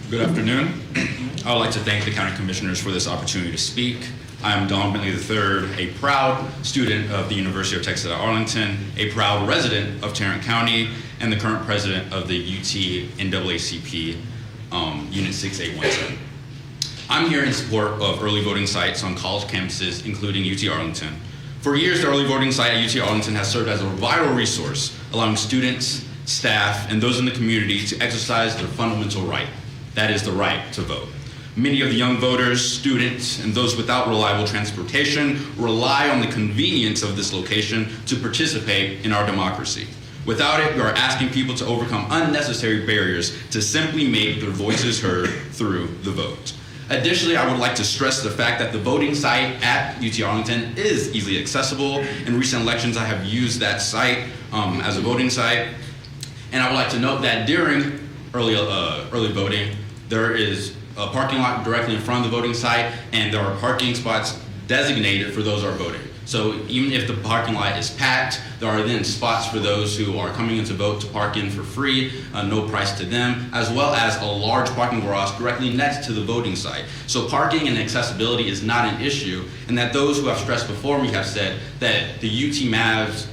Good afternoon. I would like to thank the County Commissioners for this opportunity to speak. I am Don Bentley III, a proud student of the University of Texas at Arlington, a proud resident of Tarrant County, and the current president of the UTA NAACP Unit 6817. I'm here in support of early voting sites on college campuses, including UT Arlington. For years, the early voting site at UT Arlington has served as a vital resource, allowing students, staff, and those in the community to exercise their fundamental right. That is the right to vote. Many of the young voters, students, and those without reliable transportation rely on the convenience of this location to participate in our democracy. Without it, we are asking people to overcome unnecessary barriers to simply make their voices heard through the vote. Additionally, I would like to stress the fact that the voting site at UT Arlington is easily accessible. In recent elections, I have used that site as a voting site. And I would like to note that during early voting, there is a parking lot directly in front of the voting site, and there are parking spots designated for those who are voting. So even if the parking lot is packed, there are then spots for those who are coming in to vote to park in for free, no price to them, as well as a large parking garage directly next to the voting site. So parking and accessibility is not an issue, and that those who have stressed before me have said that the UT Mavs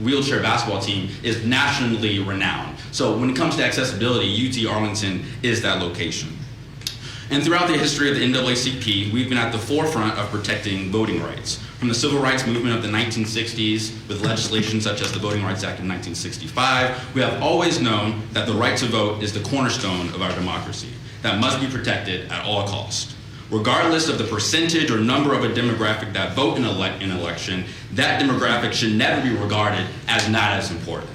wheelchair basketball team is nationally renowned. So when it comes to accessibility, UT Arlington is that location. And throughout the history of the NAACP, we've been at the forefront of protecting voting rights. From the civil rights movement of the 1960s, with legislation such as the Voting Rights Act of 1965, we have always known that the right to vote is the cornerstone of our democracy that must be protected at all costs. Regardless of the percentage or number of a demographic that vote in an election, that demographic should never be regarded as not as important.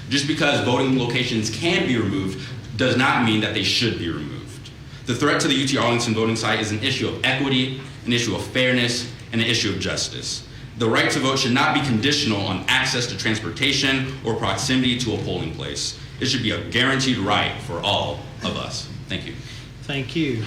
Just because voting locations can be removed does not mean that they should be removed. The threat to the UT Arlington voting site is an issue of equity, an issue of fairness, and an issue of justice. The right to vote should not be conditional on access to transportation or proximity to a polling place. It should be a guaranteed right for all of us. Thank you. Thank you.